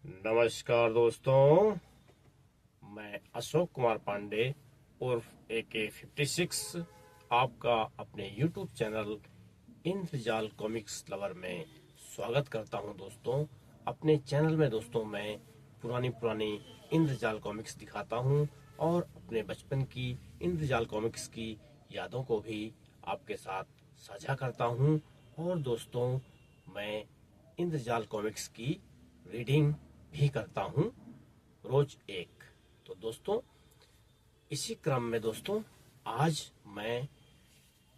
नमस्कार दोस्तों, मैं अशोक कुमार पांडे उर्फ AK56 आपका अपने YouTube चैनल इंद्रजाल कॉमिक्स लवर में स्वागत करता हूं। दोस्तों, अपने चैनल में दोस्तों मैं पुरानी इंद्रजाल कॉमिक्स दिखाता हूं और अपने बचपन की इंद्रजाल कॉमिक्स की यादों को भी आपके साथ साझा करता हूं। और दोस्तों, मैं इंद्रजाल कॉमिक्स की रीडिंग भी करता हूं, रोज एक। तो दोस्तों, इसी क्रम में दोस्तों आज मैं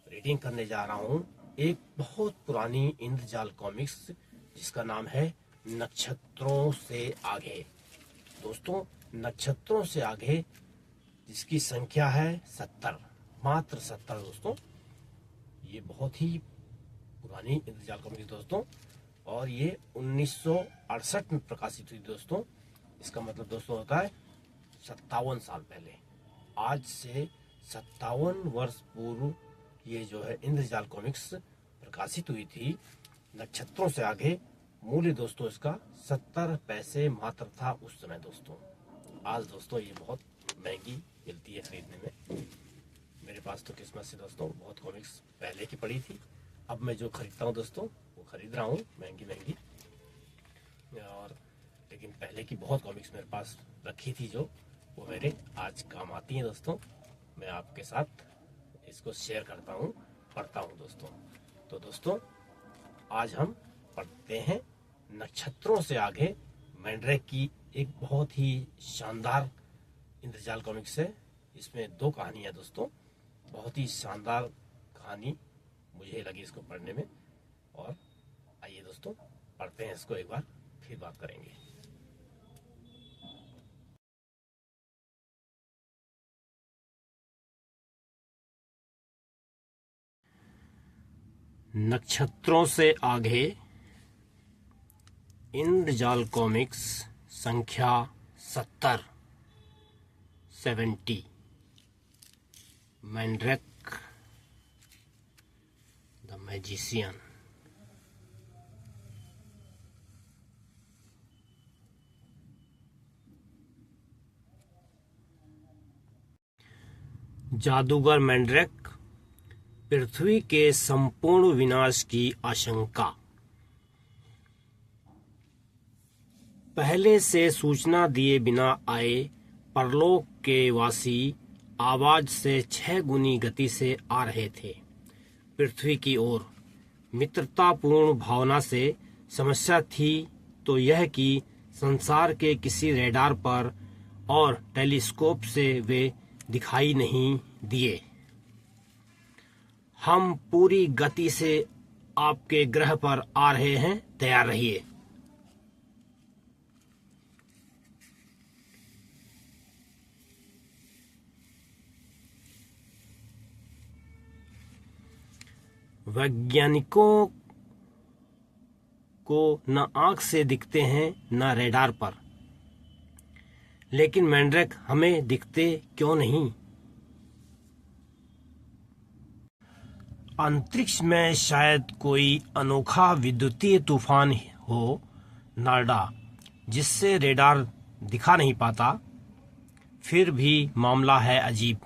रीडिंग करने जा रहा हूं एक बहुत पुरानी इंद्रजाल कॉमिक्स जिसका नाम है नक्षत्रों से आगे। दोस्तों, नक्षत्रों से आगे जिसकी संख्या है 70, मात्र 70। दोस्तों, ये बहुत ही पुरानी इंद्रजाल कॉमिक्स दोस्तों, और ये 1968 में प्रकाशित हुई दोस्तों। इसका मतलब दोस्तों होता है 57 साल पहले। आज से 57 वर्ष पूर्व ये जो है इंद्रजाल कॉमिक्स प्रकाशित हुई थी। नक्षत्रों से आगे मूल्य दोस्तों इसका 70 पैसे मात्र था उस समय दोस्तों। आज दोस्तों ये बहुत महंगी मिलती है खरीदने में। मेरे पास तो किस्मत से दोस्तों बहुत कॉमिक्स पहले की पड़ी थी। अब मैं जो खरीदता हूँ दोस्तों वो खरीद रहा हूँ महंगी और लेकिन पहले की बहुत कॉमिक्स मेरे पास रखी थी जो वो मेरे आज काम आती हैं दोस्तों। मैं आपके साथ इसको शेयर करता हूँ, पढ़ता हूँ दोस्तों। तो दोस्तों, आज हम पढ़ते हैं नक्षत्रों से आगे, मैंड्रेक की एक बहुत ही शानदार इंद्रजाल कॉमिक्स है। इसमें 2 कहानियाँ दोस्तों, बहुत ही शानदार कहानी मुझे लगी इसको पढ़ने में। और आइए दोस्तों पढ़ते हैं इसको, एक बार फिर बात करेंगे। नक्षत्रों से आगे, इंद्रजाल कॉमिक्स संख्या 70, मैंड्रेक द मैजिशियन। जादूगर मैंड्रेक, पृथ्वी के संपूर्ण विनाश की आशंका। पहले से सूचना दिए बिना आए परलोक के वासी आवाज से 6 गुनी गति से आ रहे थे पृथ्वी की ओर। मित्रतापूर्ण भावना से समस्या थी तो यह कि संसार के किसी रेडार पर और टेलीस्कोप से वे दिखाई नहीं दिए। हम पूरी गति से आपके ग्रह पर आ रहे हैं, तैयार रहिए। वैज्ञानिकों को न आंख से दिखते हैं न रेडार पर, लेकिन मैंड्रेक हमें दिखते क्यों नहीं? अंतरिक्ष में शायद कोई अनोखा विद्युतीय तूफान हो, नार्डा, जिससे रेडार दिखा नहीं पाता। फिर भी मामला है अजीब।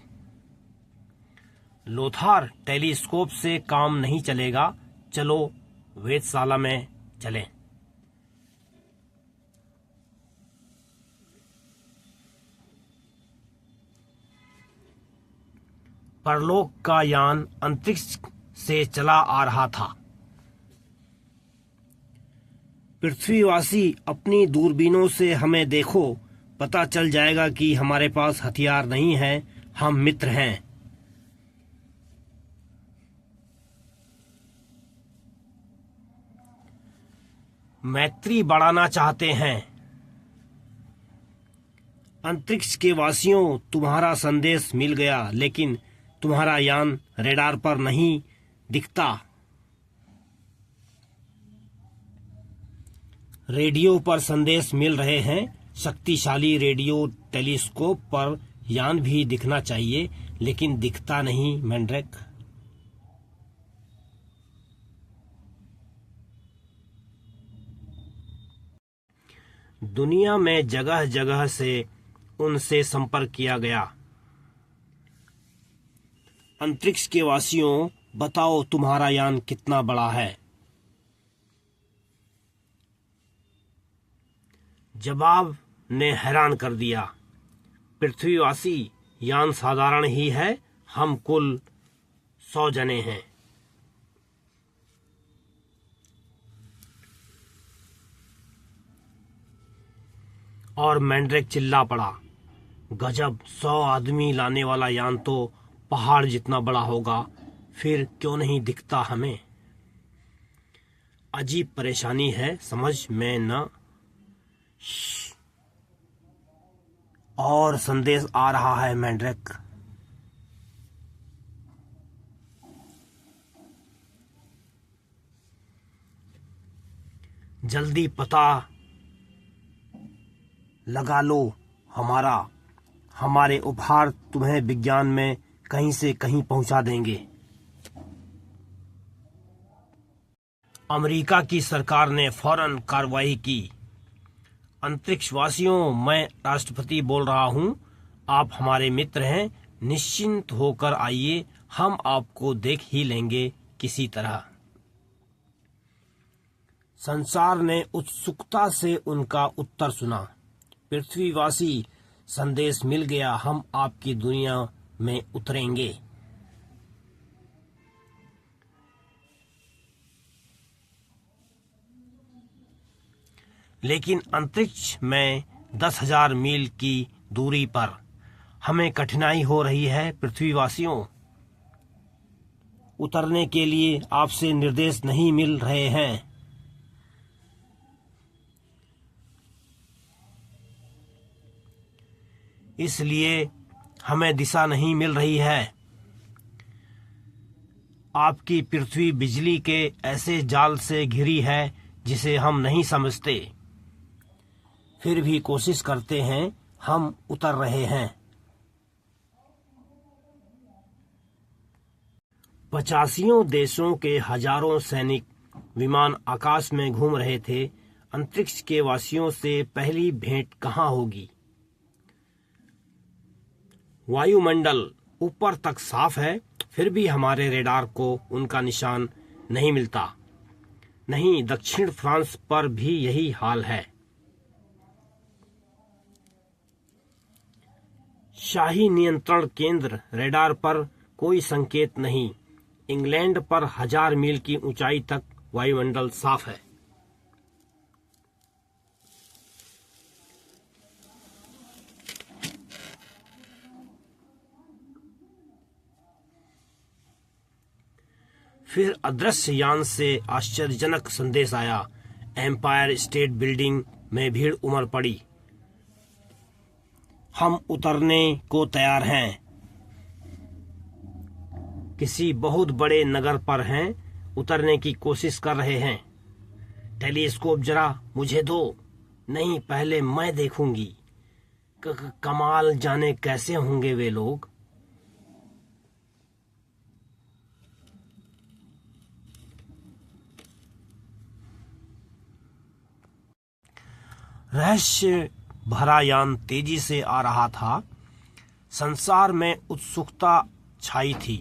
लोथार, टेलीस्कोप से काम नहीं चलेगा, चलो वेधशाला में चलें। परलोक का यान अंतरिक्ष से चला आ रहा था। पृथ्वीवासी अपनी दूरबीनों से हमें देखो, पता चल जाएगा कि हमारे पास हथियार नहीं है, हम मित्र हैं। मैत्री बढ़ाना चाहते हैं। अंतरिक्ष के वासियों, तुम्हारा संदेश मिल गया, लेकिन तुम्हारा यान रेडार पर नहीं दिखता। रेडियो पर संदेश मिल रहे हैं। शक्तिशाली रेडियो टेलीस्कोप पर यान भी दिखना चाहिए, लेकिन दिखता नहीं मैंड्रेक। दुनिया में जगह जगह से उनसे संपर्क किया गया। अंतरिक्ष के वासियों, बताओ तुम्हारा यान कितना बड़ा है? जवाब ने हैरान कर दिया। पृथ्वीवासी, यान साधारण ही है, हम कुल 100 जने हैं। और मैंड्रेक चिल्ला पड़ा, गजब, 100 आदमी लाने वाला यान तो पहाड़ जितना बड़ा होगा, फिर क्यों नहीं दिखता हमें? अजीब परेशानी है, समझ में न। और संदेश आ रहा है मैंड्रेक। जल्दी पता लगा लो हमारे उपहार तुम्हें विज्ञान में कहीं से कहीं पहुंचा देंगे। अमेरिका की सरकार ने फौरन कार्रवाई की। अंतरिक्षवासियों, मैं राष्ट्रपति बोल रहा हूं, आप हमारे मित्र हैं, निश्चिंत होकर आइए, हम आपको देख ही लेंगे किसी तरह। संसार ने उत्सुकता से उनका उत्तर सुना। पृथ्वीवासी, संदेश मिल गया, हम आपकी दुनिया में उतरेंगे। लेकिन अंतरिक्ष में 10,000 मील की दूरी पर हमें कठिनाई हो रही है। पृथ्वीवासियों, उतरने के लिए आपसे निर्देश नहीं मिल रहे हैं। इसलिए हमें दिशा नहीं मिल रही है। आपकी पृथ्वी बिजली के ऐसे जाल से घिरी है जिसे हम नहीं समझते। फिर भी कोशिश करते हैं, हम उतर रहे हैं। 85 देशों के हजारों सैनिक विमान आकाश में घूम रहे थे। अंतरिक्ष के वासियों से पहली भेंट कहाँ होगी? वायुमंडल ऊपर तक साफ है, फिर भी हमारे रेडार को उनका निशान नहीं मिलता। नहीं, दक्षिण फ्रांस पर भी यही हाल है। शाही नियंत्रण केंद्र, रेडार पर कोई संकेत नहीं। इंग्लैंड पर 1000 मील की ऊंचाई तक वायुमंडल साफ है। फिर अदृश्य यान से आश्चर्यजनक संदेश आया। एम्पायर स्टेट बिल्डिंग में भीड़ उमड़ पड़ी। हम उतरने को तैयार हैं। किसी बहुत बड़े नगर पर हैं, उतरने की कोशिश कर रहे हैं। टेलीस्कोप जरा मुझे दो। नहीं, पहले मैं देखूंगी। कमाल, जाने कैसे होंगे वे लोग। रहस्य भरा यान तेजी से आ रहा था। संसार में उत्सुकता छाई थी।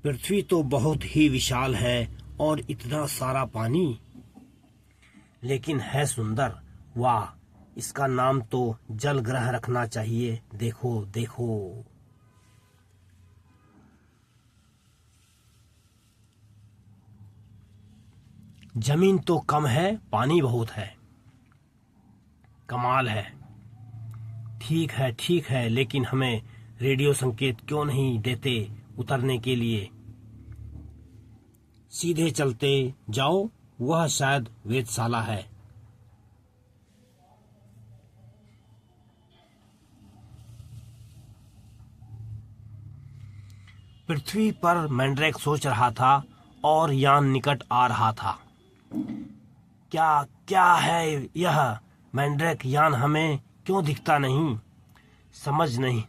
पृथ्वी तो बहुत ही विशाल है और इतना सारा पानी, लेकिन है सुंदर। वाह, इसका नाम तो जल ग्रह रखना चाहिए। देखो देखो। जमीन तो कम है, पानी बहुत है। कमाल है। ठीक है, लेकिन हमें रेडियो संकेत क्यों नहीं देते उतरने के लिए? सीधे चलते जाओ, वह शायद वेधशाला है। पृथ्वी पर मैंड्रेक सोच रहा था और यान निकट आ रहा था। क्या क्या है यह? मैंड्रेक, यान हमें क्यों दिखता नहीं?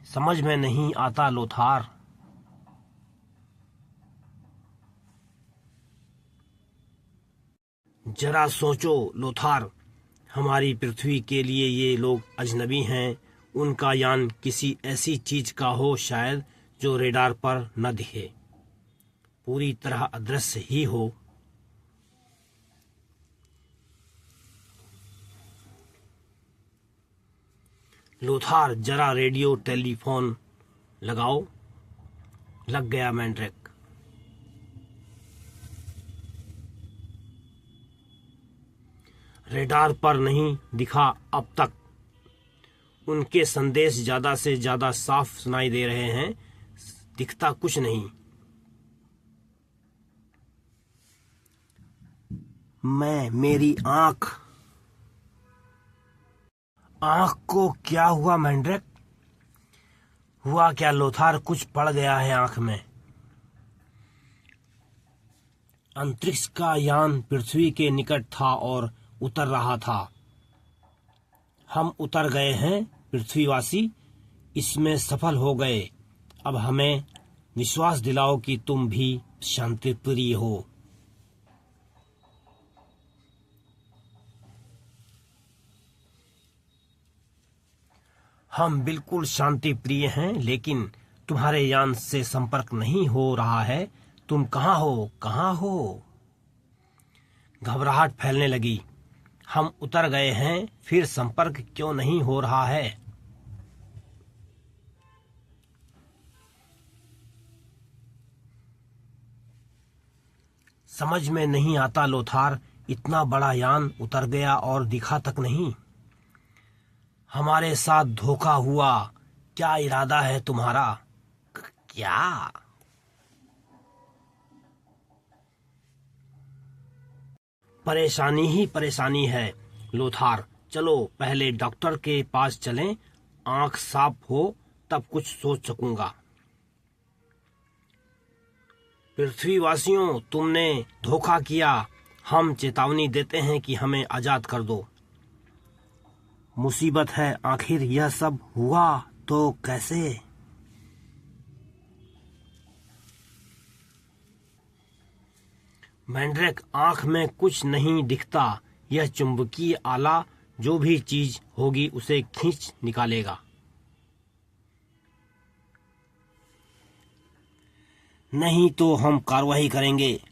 समझ में नहीं आता लोथार। जरा सोचो लोथार, हमारी पृथ्वी के लिए ये लोग अजनबी हैं। उनका यान किसी ऐसी चीज का हो शायद जो रेडार पर न दिखे, पूरी तरह अदृश्य ही हो। लोथार, जरा रेडियो टेलीफोन लगाओ। लग गया मैंड्रेक। रेडार पर नहीं दिखा अब तक। उनके संदेश ज्यादा से ज्यादा साफ सुनाई दे रहे हैं, दिखता कुछ नहीं। मेरी आंख को क्या हुआ मैंड्रेक? हुआ क्या लोथार? कुछ पड़ गया है आंख में। अंतरिक्ष का यान पृथ्वी के निकट था और उतर रहा था। हम उतर गए हैं पृथ्वीवासी, इसमें सफल हो गए। अब हमें विश्वास दिलाओ कि तुम भी शांति प्रिय हो। हम बिल्कुल शांति प्रिय हैं, लेकिन तुम्हारे यान से संपर्क नहीं हो रहा है। तुम कहाँ हो? कहाँ हो? घबराहट फैलने लगी। हम उतर गए हैं, फिर संपर्क क्यों नहीं हो रहा है? समझ में नहीं आता लोथार, इतना बड़ा यान उतर गया और दिखा तक नहीं। हमारे साथ धोखा हुआ। क्या इरादा है तुम्हारा? क्या? परेशानी ही परेशानी है लोथार। चलो पहले डॉक्टर के पास चलें, आंख साफ हो तब कुछ सोच सकूंगा। पृथ्वीवासियों, तुमने धोखा किया। हम चेतावनी देते हैं कि हमें आजाद कर दो। मुसीबत है, आखिर यह सब हुआ तो कैसे? मैंड्रेक, आंख में कुछ नहीं दिखता। यह चुंबकीय आला जो भी चीज होगी उसे खींच निकालेगा। नहीं तो हम कार्रवाई करेंगे।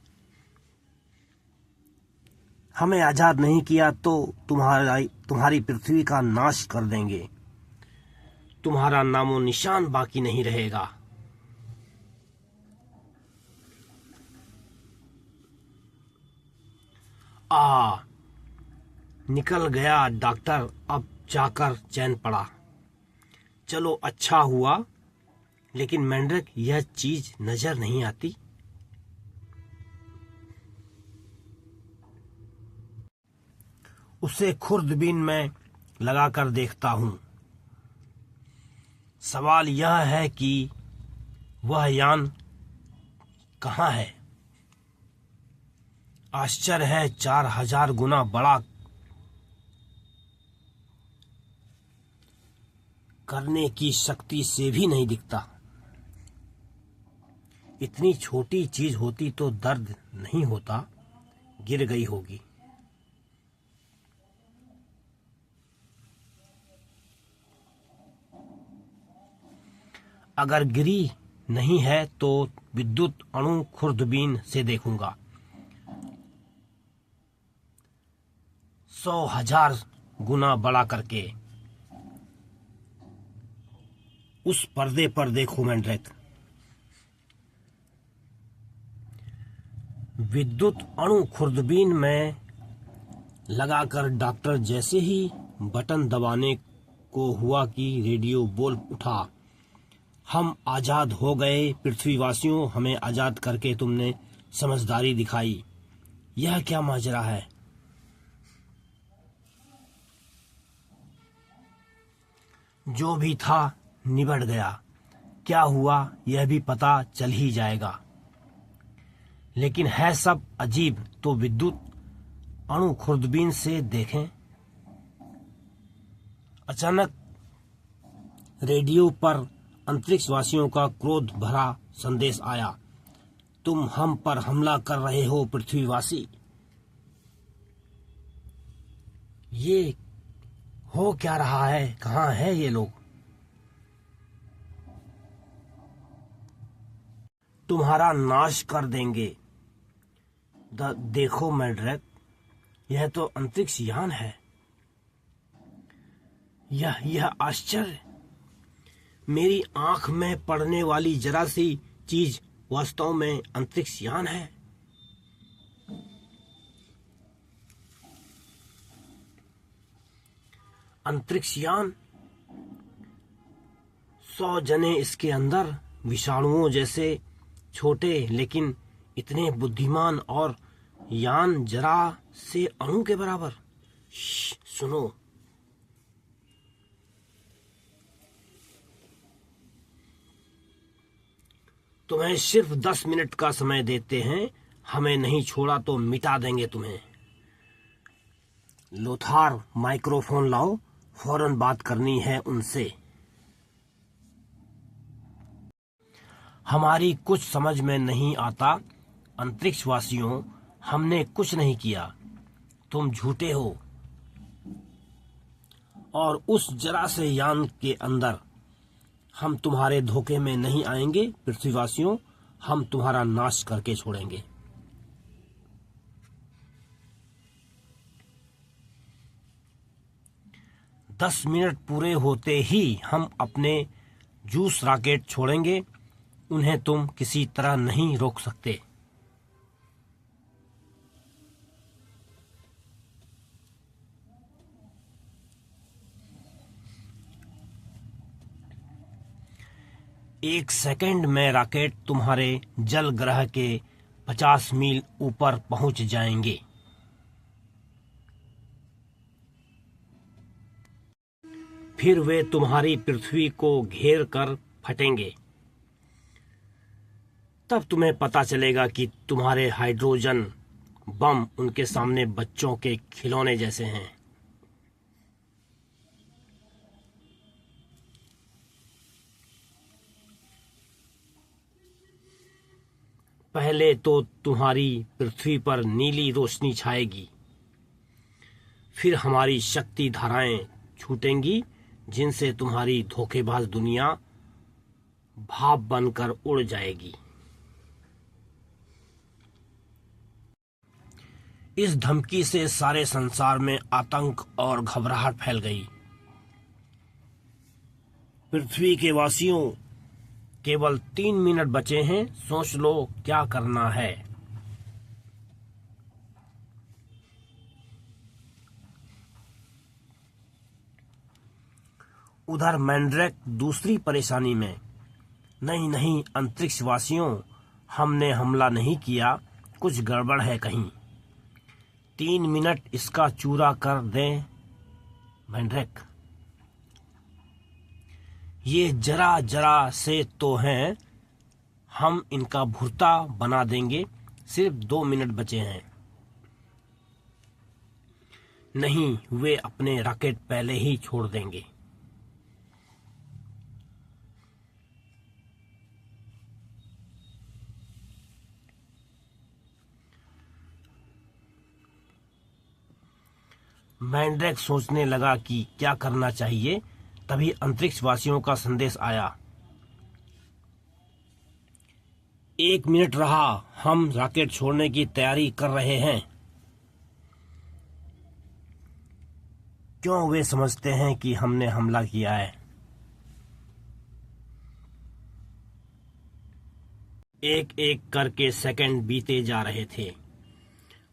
हमें आजाद नहीं किया तो तुम्हारी पृथ्वी का नाश कर देंगे। तुम्हारा नामो निशान बाकी नहीं रहेगा। निकल गया डॉक्टर, अब जाकर चैन पड़ा। चलो अच्छा हुआ, लेकिन मैंड्रेक यह चीज नजर नहीं आती। उसे खुर्दबीन में लगाकर देखता हूं। सवाल यह है कि वह यान कहाँ है? आश्चर्य है, 4000 गुना बड़ा करने की शक्ति से भी नहीं दिखता। इतनी छोटी चीज होती तो दर्द नहीं होता, गिर गई होगी। अगर गिरी नहीं है तो विद्युत अणु खुर्दबीन से देखूंगा। 100,000 गुना बड़ा करके उस पर्दे पर देखो मैंड्रेक। विद्युत अणु खुर्दबीन में लगाकर डॉक्टर जैसे ही बटन दबाने को हुआ कि रेडियो बोल उठा। हम आजाद हो गए पृथ्वीवासियों, हमें आजाद करके तुमने समझदारी दिखाई। यह क्या माजरा है? जो भी था निबट गया। क्या हुआ यह भी पता चल ही जाएगा। लेकिन है सब अजीब, तो विद्युत अणु खुर्दबीन से देखें। अचानक रेडियो पर अंतरिक्ष वासियों का क्रोध भरा संदेश आया। तुम हम पर हमला कर रहे हो पृथ्वीवासी। ये हो क्या रहा है? कहाँ है ये लोग? तुम्हारा नाश कर देंगे। देखो मैड्रैक, यह तो अंतरिक्ष यान है। यह आश्चर्य! मेरी आंख में पड़ने वाली जरा सी चीज वास्तव में अंतरिक्ष यान है। अंतरिक्ष यान, 100 जने इसके अंदर, विषाणुओं जैसे छोटे लेकिन इतने बुद्धिमान, और यान जरा से अणु के बराबर। सुनो, तुम्हें सिर्फ 10 मिनट का समय देते हैं। हमें नहीं छोड़ा तो मिटा देंगे तुम्हें। लोथार, माइक्रोफोन लाओ, फौरन बात करनी है उनसे। हमारी कुछ समझ में नहीं आता। अंतरिक्षवासियों, हमने कुछ नहीं किया। तुम झूठे हो। और उस जरा से यान के अंदर हम तुम्हारे धोखे में नहीं आएंगे। पृथ्वीवासियों, हम तुम्हारा नाश करके छोड़ेंगे। दस मिनट पूरे होते ही हम अपने जूस रॉकेट छोड़ेंगे। उन्हें तुम किसी तरह नहीं रोक सकते। एक सेकंड में रॉकेट तुम्हारे जल ग्रह के 50 मील ऊपर पहुंच जाएंगे। फिर वे तुम्हारी पृथ्वी को घेर कर फटेंगे। तब तुम्हें पता चलेगा कि तुम्हारे हाइड्रोजन बम उनके सामने बच्चों के खिलौने जैसे हैं। पहले तो तुम्हारी पृथ्वी पर नीली रोशनी छाएगी, फिर हमारी शक्ति धाराएं छूटेंगी, जिनसे तुम्हारी धोखेबाज दुनिया भाप बनकर उड़ जाएगी। इस धमकी से सारे संसार में आतंक और घबराहट फैल गई। पृथ्वी के वासियों, केवल 3 मिनट बचे हैं। सोच लो क्या करना है। उधर मैंड्रैक दूसरी परेशानी में। नहीं, अंतरिक्षवासियों, हमने हमला नहीं किया। कुछ गड़बड़ है कहीं। 3 मिनट इसका चूरा कर दें मैंड्रैक। ये जरा से तो हैं, हम इनका भुर्ता बना देंगे। सिर्फ 2 मिनट बचे हैं। नहीं, वे अपने रॉकेट पहले ही छोड़ देंगे। मैंड्रैक सोचने लगा कि क्या करना चाहिए। तभी अंतरिक्षवासियों का संदेश आया। 1 मिनट रहा, हम रॉकेट छोड़ने की तैयारी कर रहे हैं। क्यों वे समझते हैं कि हमने हमला किया है? एक एक करके सेकंड बीते जा रहे थे।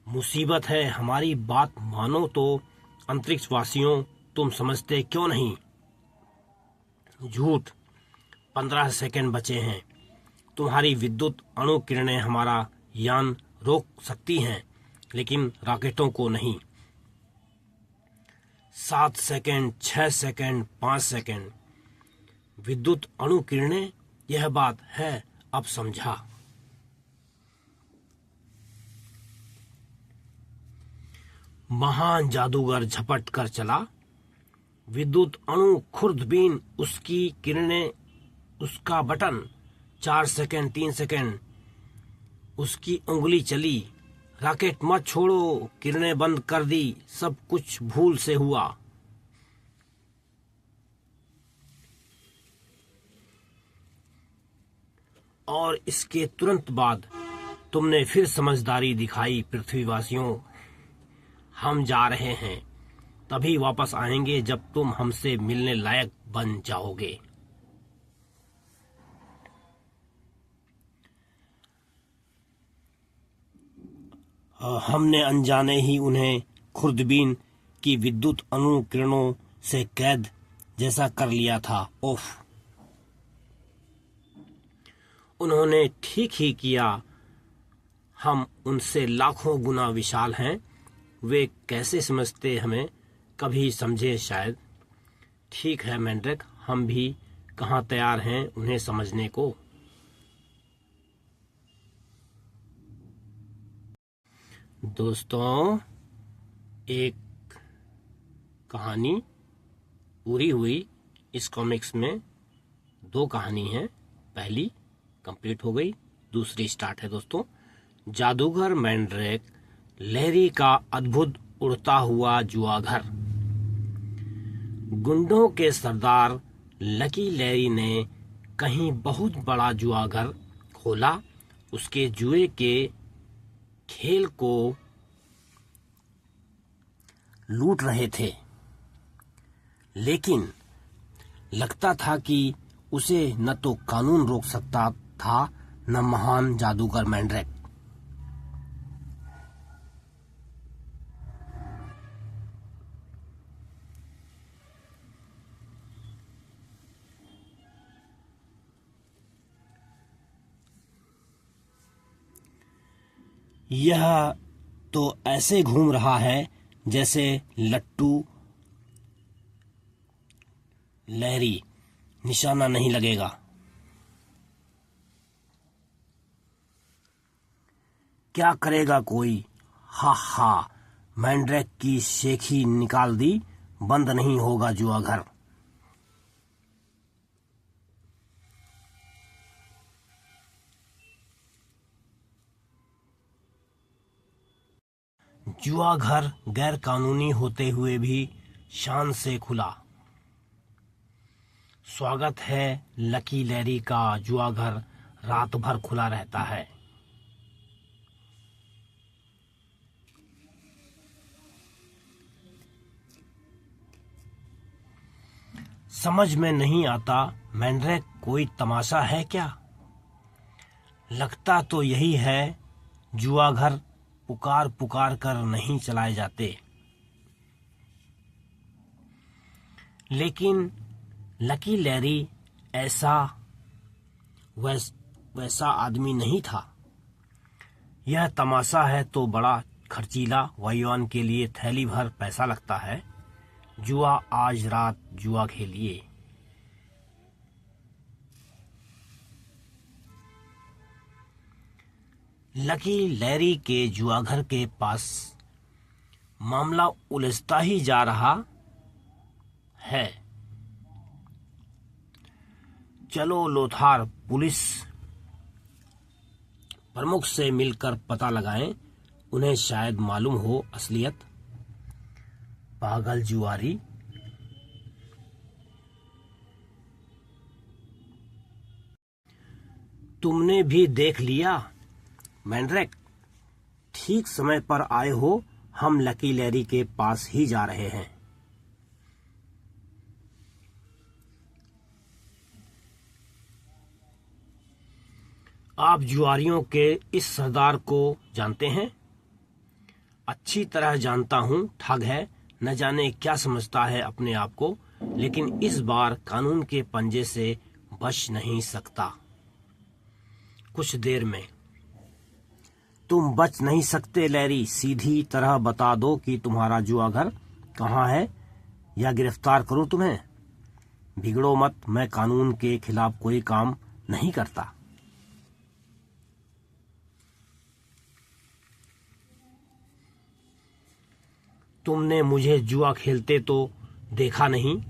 मुसीबत है, हमारी बात मानो तो। अंतरिक्षवासियों, तुम समझते क्यों नहीं? झूठ। 15 सेकंड बचे हैं। तुम्हारी विद्युत अणु किरणें हमारा यान रोक सकती हैं, लेकिन रॉकेटों को नहीं। 7 सेकंड, 6 सेकंड, 5 सेकंड। विद्युत अणु किरणें, यह बात है, अब समझा। महान जादूगर झपट कर चला। विद्युत अणु खुर्दबीन, उसकी किरणें, उसका बटन। 4 सेकंड, 3 सेकंड, उसकी उंगली चली। रॉकेट मत छोड़ो, किरणें बंद कर दी, सब कुछ भूल से हुआ। और इसके तुरंत बाद तुमने फिर समझदारी दिखाई। पृथ्वीवासियों, हम जा रहे हैं, तभी वापस आएंगे जब तुम हमसे मिलने लायक बन जाओगे। हमने अनजाने ही उन्हें खुर्दबीन की विद्युत अनुकिरणों से कैद जैसा कर लिया था। ओफ, उन्होंने ठीक ही किया। हम उनसे लाखों गुना विशाल हैं। वे कैसे समझते हमें कभी समझे शायद। ठीक है मैंड्रेक, हम भी कहाँ तैयार हैं उन्हें समझने को। दोस्तों, एक कहानी पूरी हुई। इस कॉमिक्स में 2 कहानी है। पहली कंप्लीट हो गई, दूसरी स्टार्ट है दोस्तों। जादूगर मैंड्रेक लहरी का अद्भुत उड़ता हुआ जुआघर। गुंडों के सरदार लकी लैरी ने कहीं बहुत बड़ा जुआघर खोला। उसके जुए के खेल को लूट रहे थे, लेकिन लगता था कि उसे न तो कानून रोक सकता था, न महान जादूगर मैंड्रेक। यह तो ऐसे घूम रहा है जैसे लट्टू लहरी, निशाना नहीं लगेगा। क्या करेगा कोई? हा हा, मैंड्रेक की शेखी निकाल दी, बंद नहीं होगा जुआघर। जुआघर गैर कानूनी होते हुए भी शान से खुला। स्वागत है, लकी लैरी का जुआघर रात भर खुला रहता है। समझ में नहीं आता, मैंड्रेक कोई तमाशा है क्या? लगता तो यही है। जुआघर पुकार पुकार कर नहीं चलाए जाते। लेकिन लकी लैरी ऐसा वैसा आदमी नहीं था। यह तमाशा है तो बड़ा खर्चीला, वायुयान के लिए थैली भर पैसा लगता है। जुआ आज रात जुआ खेलिए। लकी लैरी के जुआघर के पास मामला उलझता ही जा रहा है। चलो लोथार, पुलिस प्रमुख से मिलकर पता लगाएं, उन्हें शायद मालूम हो असलियत। पागल जुआरी। तुमने भी देख लिया मैंड्रेक, ठीक समय पर आए हो। हम लकी लैरी के पास ही जा रहे हैं। आप जुआरियों के इस सरदार को जानते हैं? अच्छी तरह जानता हूं, ठग है, न जाने क्या समझता है अपने आप को, लेकिन इस बार कानून के पंजे से बच नहीं सकता। कुछ देर में तुम बच नहीं सकते लैरी। सीधी तरह बता दो कि तुम्हारा जुआघर कहाँ है या गिरफ्तार करूं तुम्हें। बिगड़ो मत, मैं कानून के खिलाफ कोई काम नहीं करता। तुमने मुझे जुआ खेलते तो देखा नहीं,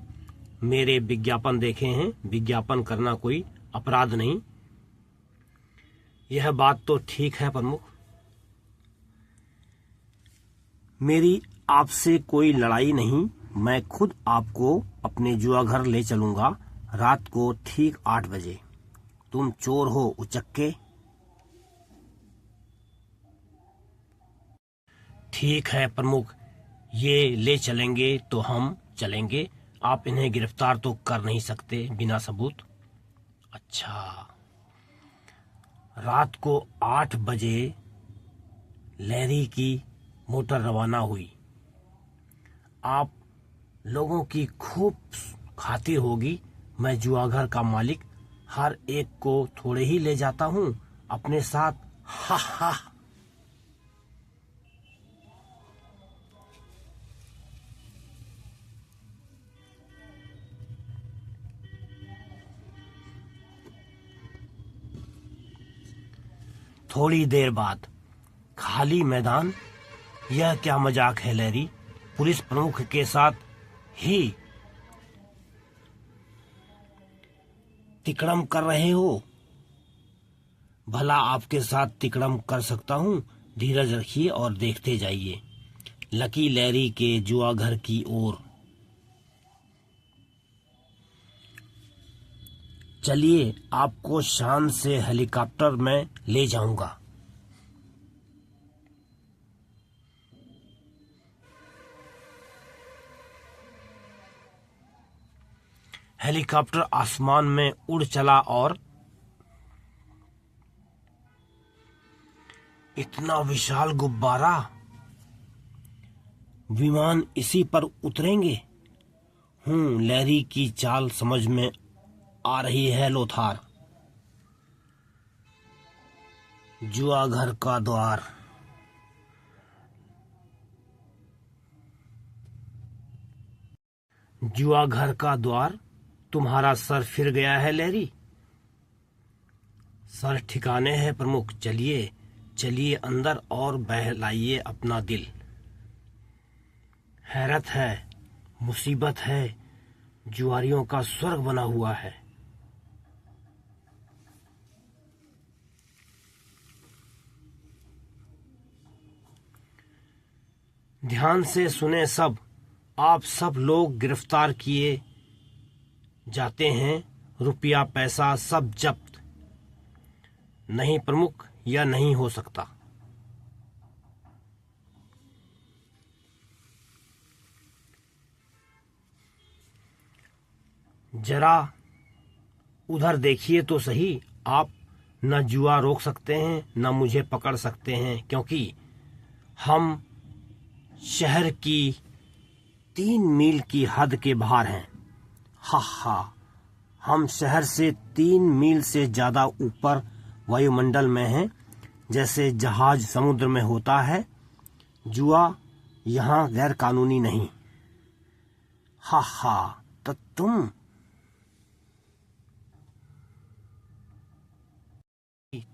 मेरे विज्ञापन देखे हैं। विज्ञापन करना कोई अपराध नहीं। यह बात तो ठीक है प्रमुख, मेरी आपसे कोई लड़ाई नहीं, मैं खुद आपको अपने जुआ घर ले चलूंगा रात को ठीक 8 बजे। तुम चोर हो उचक्के। ठीक है प्रमुख, ये ले चलेंगे तो हम चलेंगे। आप इन्हें गिरफ्तार तो कर नहीं सकते बिना सबूत। अच्छा, रात को 8 बजे लहरी की मोटर रवाना हुई। आप लोगों की खूब खातिर होगी। मैं जुआघर का मालिक हर एक को थोड़े ही ले जाता हूँ अपने साथ। हा हा। थोड़ी देर बाद खाली मैदान। यह क्या मजाक है लैरी? पुलिस प्रमुख के साथ ही तिकड़म कर रहे हो? भला आपके साथ तिकड़म कर सकता हूँ। धीरज रखिए और देखते जाइए लकी लैरी के जुआ घर की ओर। चलिए, आपको शान से हेलीकॉप्टर में ले जाऊंगा। हेलीकॉप्टर आसमान में उड़ चला और इतना विशाल गुब्बारा। विमान इसी पर उतरेंगे। लैरी की चाल समझ में आ रही है लोथार। जुआ घर का द्वार। जुआ घर का द्वार। तुम्हारा सर फिर गया है लैरी? सर ठिकाने है प्रमुख। चलिए चलिए अंदर और बहलाइए अपना दिल। हैरत है, मुसीबत है, जुआरियों का स्वर्ग बना हुआ है। ध्यान से सुने सब। आप सब लोग गिरफ्तार किए जाते हैं। रुपया पैसा सब जब्त। नहीं प्रमुख, यह नहीं हो सकता। जरा उधर देखिए तो सही। आप न जुआ रोक सकते हैं न मुझे पकड़ सकते हैं, क्योंकि हम शहर की 3 मील की हद के बाहर हैं। हा हा। हम शहर से 3 मील से ज्यादा ऊपर वायुमंडल में हैं, जैसे जहाज समुद्र में होता है। जुआ यहाँ गैर कानूनी नहीं। हा हा। तो तुम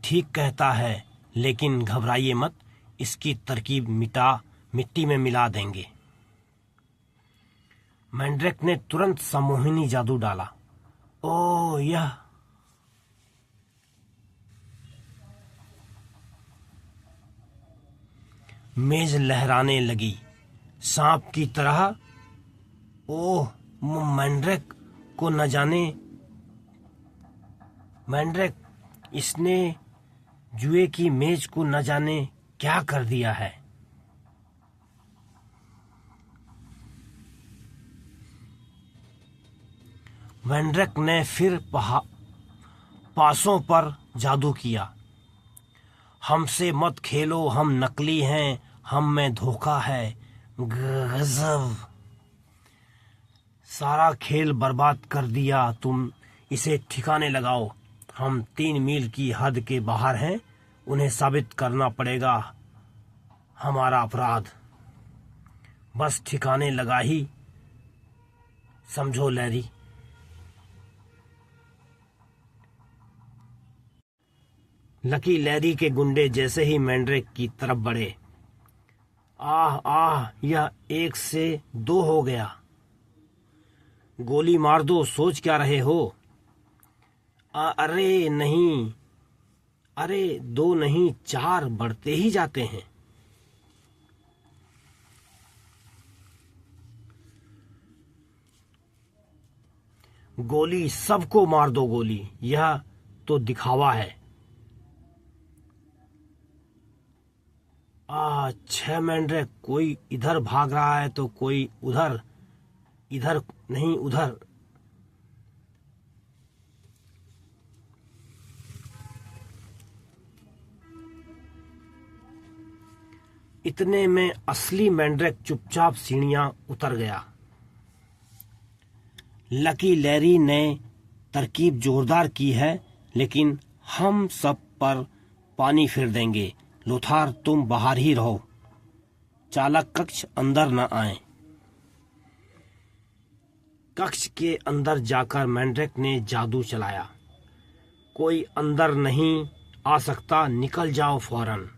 ठीक कहता है, लेकिन घबराइए मत। इसकी तरकीब मिट्टी में मिला देंगे। मैंड्रेक ने तुरंत सम्मोहिनी जादू डाला। ओ यह मेज लहराने लगी सांप की तरह। ओह, मैंड्रेक को न जाने। मैंड्रेक, इसने जुए की मेज को न जाने क्या कर दिया है। मैंड्रेक ने फिर पासों पर जादू किया। हमसे मत खेलो, हम नकली हैं, हम में धोखा है। गजब। सारा खेल बर्बाद कर दिया। तुम इसे ठिकाने लगाओ। हम 3 मील की हद के बाहर हैं। उन्हें साबित करना पड़ेगा हमारा अपराध। बस ठिकाने लगा ही समझो लैरी। लकी लैरी के गुंडे जैसे ही मैंड्रेक की तरफ बढ़े, आह आह, यह 1 से 2 हो गया। गोली मार दो, सोच क्या रहे हो? अरे नहीं, अरे 2 नहीं 4 बढ़ते ही जाते हैं। गोली, सबको मार दो गोली, यह तो दिखावा है। 6 मेंढक, कोई इधर भाग रहा है तो कोई उधर, इधर नहीं उधर। इतने में असली मेंढक चुपचाप सीढ़ियां उतर गया। लकी लैरी ने तरकीब जोरदार की है, लेकिन हम सब पर पानी फिर देंगे। लोथार, तुम बाहर ही रहो, चालक कक्ष अंदर न आए। कक्ष के अंदर जाकर मेंढक ने जादू चलाया। कोई अंदर नहीं आ सकता, निकल जाओ फौरन।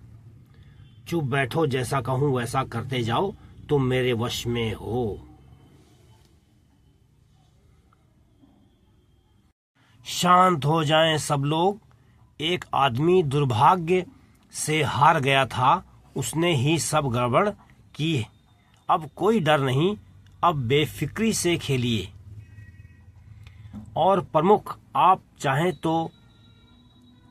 चुप बैठो, जैसा कहूं वैसा करते जाओ, तुम मेरे वश में हो। शांत हो जाएं सब लोग। एक आदमी दुर्भाग्य से हार गया था, उसने ही सब गड़बड़ की। अब कोई डर नहीं, अब बेफिक्री से खेलिए। और प्रमुख, आप चाहें तो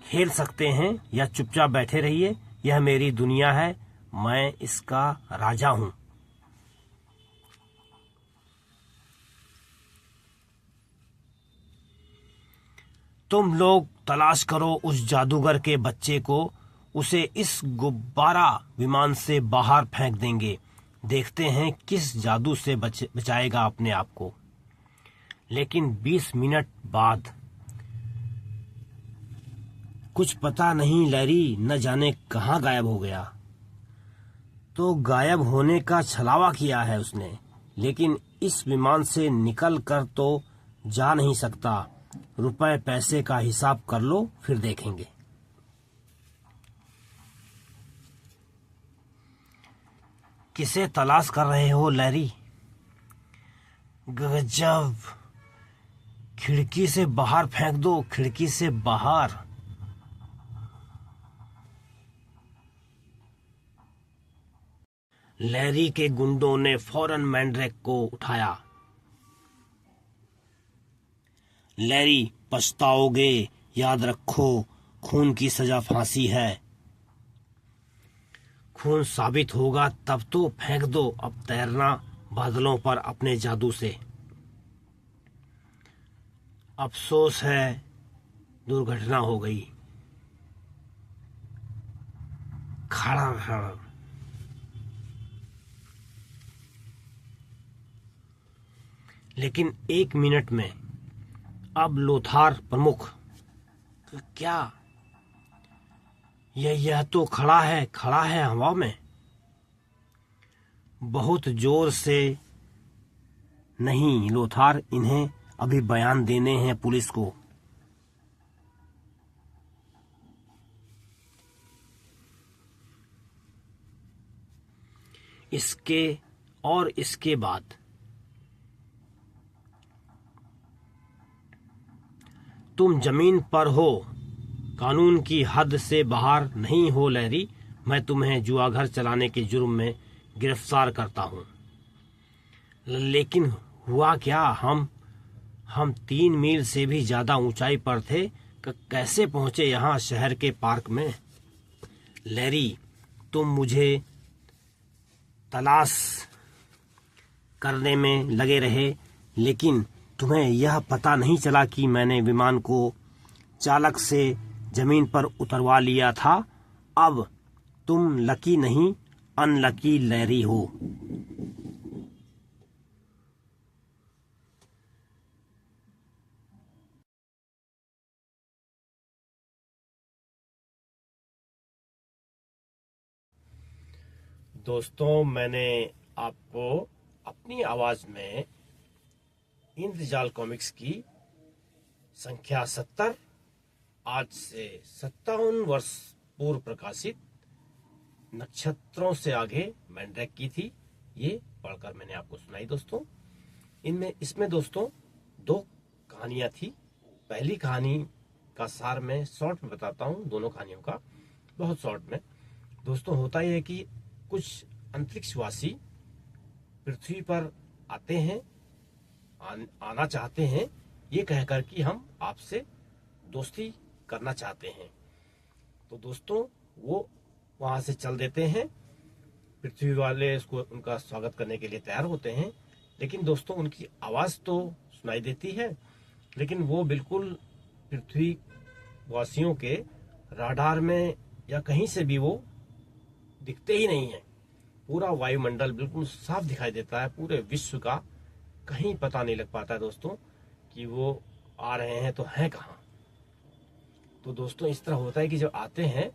खेल सकते हैं या चुपचाप बैठे रहिए। यह मेरी दुनिया है, मैं इसका राजा हूं। तुम लोग तलाश करो उस जादूगर के बच्चे को, उसे इस गुब्बारा विमान से बाहर फेंक देंगे। देखते हैं किस जादू से बचाएगा अपने आप को। लेकिन 20 मिनट बाद कुछ पता नहीं, लैरी न जाने कहां गायब हो गया। तो गायब होने का छलावा किया है उसने, लेकिन इस विमान से निकल कर तो जा नहीं सकता। रुपए पैसे का हिसाब कर लो, फिर देखेंगे। किसे तलाश कर रहे हो लैरी? गजब, खिड़की से बाहर फेंक दो, खिड़की से बाहर। लैरी के गुंडों ने फौरन मैंड्रेक को उठाया। लैरी, पछताओगे, याद रखो, खून की सजा फांसी है। खून साबित होगा तब तो फेंक दो, अब तैरना बादलों पर अपने जादू से। अफसोस है, दुर्घटना हो गई। खड़ा खड़ा। लेकिन 1 मिनट में अब लोथार प्रमुख, क्या यह तो खड़ा है हवा में। बहुत जोर से नहीं लोथार, इन्हें अभी बयान देने हैं पुलिस को। इसके बाद तुम जमीन पर हो, कानून की हद से बाहर नहीं हो लैरी। मैं तुम्हें जुआघर चलाने के जुर्म में गिरफ्तार करता हूं। लेकिन हुआ क्या? हम 3 मील से भी ज्यादा ऊंचाई पर थे, कैसे पहुंचे यहां शहर के पार्क में? लैरी, तुम मुझे तलाश करने में लगे रहे, लेकिन तुम्हें यह पता नहीं चला कि मैंने विमान को चालक से जमीन पर उतरवा लिया था। अब तुम लकी नहीं, अनलकी लैरी हो। दोस्तों, मैंने आपको अपनी आवाज में इंद्रजाल कॉमिक्स की संख्या 70, आज से 57 वर्ष पूर्व प्रकाशित नक्षत्रों से आगे मैंड्रेक की थी। ये पढ़कर मैंने आपको सुनाई दोस्तों। इसमें दोस्तों 2 कहानियां थी। पहली कहानी का सार मैं शॉर्ट में बताता हूँ, दोनों कहानियों का बहुत शॉर्ट में। दोस्तों, होता यह है कि कुछ अंतरिक्षवासी पृथ्वी पर आते हैं, आना चाहते हैं, ये कहकर कि हम आपसे दोस्ती करना चाहते हैं। तो दोस्तों वो वहां से चल देते हैं। पृथ्वी वाले उसको उनका स्वागत करने के लिए तैयार होते हैं, लेकिन दोस्तों उनकी आवाज तो सुनाई देती है, लेकिन वो बिल्कुल पृथ्वी वासियों के राडार में या कहीं से भी वो दिखते ही नहीं है। पूरा वायुमंडल बिल्कुल साफ दिखाई देता है, पूरे विश्व का कहीं पता नहीं लग पाता है दोस्तों कि वो आ रहे हैं तो हैं कहाँ। तो दोस्तों इस तरह होता है कि जब आते हैं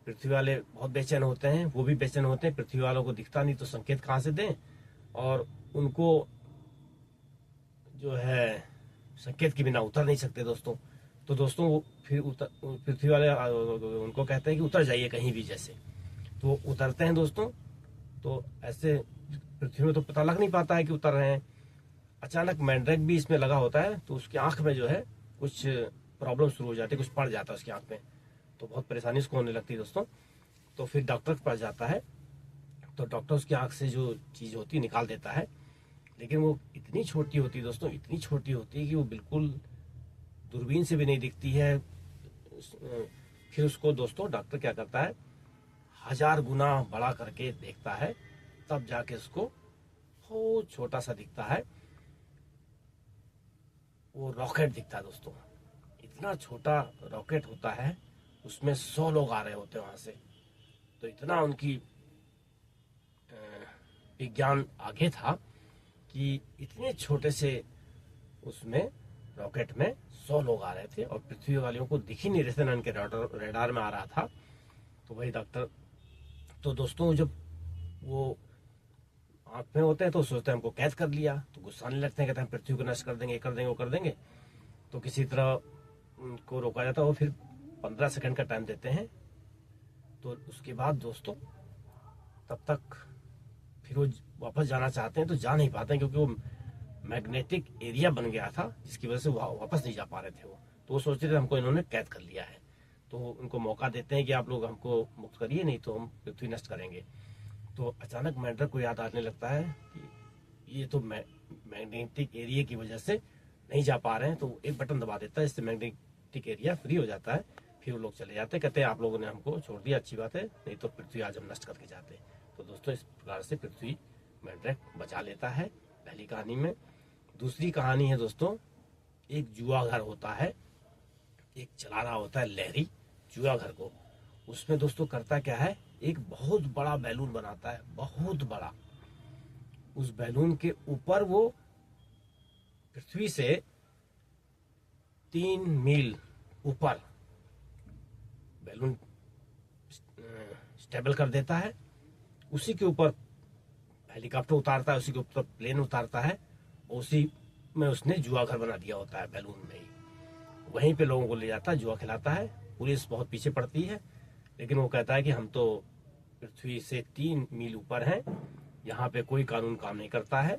पृथ्वी वाले बहुत बेचैन होते हैं, वो भी बेचैन होते हैं, पृथ्वी वालों को दिखता नहीं तो संकेत कहाँ से दें, और उनको जो है संकेत के बिना उतर नहीं सकते दोस्तों। तो दोस्तों वो फिर पृथ्वी वाले उनको कहते हैं कि उतर जाइए कहीं भी, जैसे तो वो उतरते हैं दोस्तों। तो ऐसे पृथ्वी में तो पता लग नहीं पाता है कि उतर रहे हैं। अचानक मैंड्रेक भी इसमें लगा होता है, तो उसकी आंख में जो है कुछ प्रॉब्लम शुरू हो जाती है, कुछ पड़ जाता है उसकी आंख में, तो बहुत परेशानी उसको होने लगती है दोस्तों। तो फिर डॉक्टर के पास जाता है, तो डॉक्टर उसकी आंख से जो चीज़ होती है निकाल देता है, लेकिन वो इतनी छोटी होती है दोस्तों, इतनी छोटी होती है कि वो बिल्कुल दूरबीन से भी नहीं दिखती है। फिर उसको दोस्तों डॉक्टर क्या करता है, 1000 गुना बड़ा करके देखता है, तब जाके उसको बहुत छोटा सा दिखता है, वो रॉकेट दिखता है दोस्तों। इतना छोटा रॉकेट होता है, उसमें 100 लोग आ रहे होते हैं वहां से। तो इतना उनकी विज्ञान आगे था कि इतने छोटे से उसमें रॉकेट में 100 लोग आ रहे थे, और पृथ्वी वालियों को दिख ही नहीं रहे थे ना, उनके रेडार में आ रहा था। तो वही डॉक्टर, तो दोस्तों जब वो आंख में होते हैं तो सोचते हैं हमको कैद कर लिया, तो गुस्सा आने लगते हैं, कहते हैं पृथ्वी को नष्ट कर देंगे, ये कर देंगे, वो कर देंगे। तो किसी तरह उनको रोका जाता है। वो फिर 15 सेकंड का टाइम देते हैं। तो उसके बाद दोस्तों तब तक फिर वो वापस जाना चाहते हैं तो जा नहीं पाते हैं, क्योंकि वो मैग्नेटिक एरिया बन गया था, जिसकी वजह से वापस नहीं जा पा रहे थे वो। तो वो सोचते थे हमको इन्होंने कैद कर लिया है। तो उनको मौका देते हैं कि आप लोग हमको मुक्त करिए, नहीं तो हम पृथ्वी नष्ट करेंगे। तो अचानक मैंड्रेक को याद आने लगता है कि ये तो मैग्नेटिक एरिया की वजह से नहीं जा पा रहे हैं। तो एक बटन दबा देता है, इससे मैग्नेटिक एरिया फ्री हो जाता है। फिर वो लोग चले जाते हैं, कहते हैं आप लोगों ने हमको छोड़ दिया, अच्छी बात है, नहीं तो पृथ्वी आज हम नष्ट करके जाते। तो दोस्तों इस प्रकार से पृथ्वी मैंड्रेक बचा लेता है पहली कहानी में। दूसरी कहानी है दोस्तों, एक जुआ घर होता है, एक चला रहा होता है लहरी जुआ घर को। उसमें दोस्तों करता क्या है, एक बहुत बड़ा बैलून बनाता है, बहुत बड़ा। उस बैलून के ऊपर वो पृथ्वी से 3 मील ऊपर बैलून स्टेबल कर देता है। उसी के ऊपर हेलीकॉप्टर उतारता है, उसी के ऊपर प्लेन उतारता है, उसी में उसने जुआ घर बना दिया होता है बैलून में ही। वहीं पे लोगों को ले जाता है, जुआ खिलाता है। पुलिस बहुत पीछे पड़ती है, लेकिन वो कहता है कि हम तो पृथ्वी से 3 मील ऊपर हैं, यहाँ पे कोई कानून काम नहीं करता है।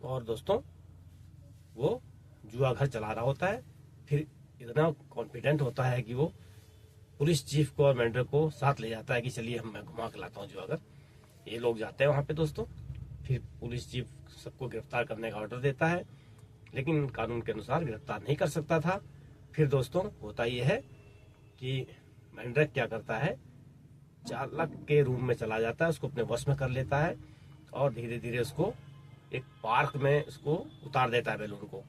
और दोस्तों वो जुआ घर चला रहा होता है। फिर इतना कॉन्फिडेंट होता है कि वो पुलिस चीफ को और मैंड्रेक को साथ ले जाता है कि चलिए मैं घुमा के लाता हूँ जुआ घर। ये लोग जाते हैं वहां पे दोस्तों। फिर पुलिस चीफ सबको गिरफ्तार करने का ऑर्डर देता है, लेकिन कानून के अनुसार गिरफ्तार नहीं कर सकता था। फिर दोस्तों होता यह है कि मैंड्रेक क्या करता है, चालक के रूम में चला जाता है, उसको अपने वश में कर लेता है, और धीरे धीरे उसको एक पार्क में उसको उतार देता है बैलून को।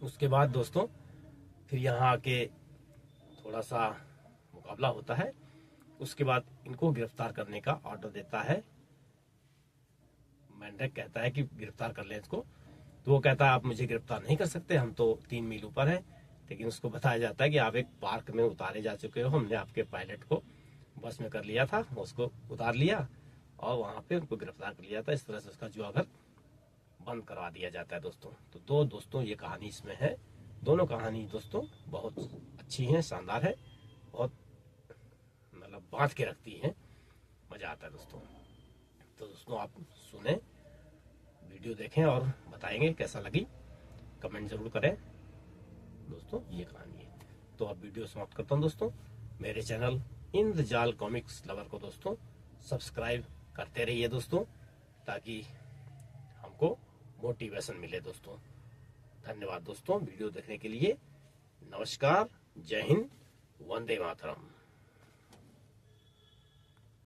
उसके बाद दोस्तों फिर यहाँ आके थोड़ा सा मुकाबला होता है। उसके बाद इनको गिरफ्तार करने का ऑर्डर देता है। मैंड्रेक कहता है कि गिरफ्तार कर लें इसको, तो वो कहता है आप मुझे गिरफ्तार नहीं कर सकते, हम तो 3 मील ऊपर हैं। लेकिन उसको बताया जाता है कि आप एक पार्क में उतारे जा चुके हो, हमने आपके पायलट को बस में कर लिया था, उसको उतार लिया और वहां पे उनको गिरफ्तार कर लिया था। इस तरह से उसका जुआ घर बंद करवा दिया जाता है दोस्तों। तो दो दोस्तों ये कहानी इसमें है। दोनों कहानी दोस्तों बहुत अच्छी हैं, शानदार है, बहुत मतलब बांध के रखती हैं, मजा आता है दोस्तों। तो दोस्तों आप सुने, वीडियो देखें और बताएंगे कैसा लगी, कमेंट जरूर करें दोस्तों। ये कहानी है। तो अब वीडियो समाप्त करता हूँ दोस्तों। मेरे चैनल इंद्रजाल कॉमिक्स लवर को दोस्तों सब्सक्राइब करते रहिए दोस्तों, ताकि हमको मोटिवेशन मिले दोस्तों। धन्यवाद दोस्तों वीडियो देखने के लिए। नमस्कार, जय हिंद, वंदे मातरम।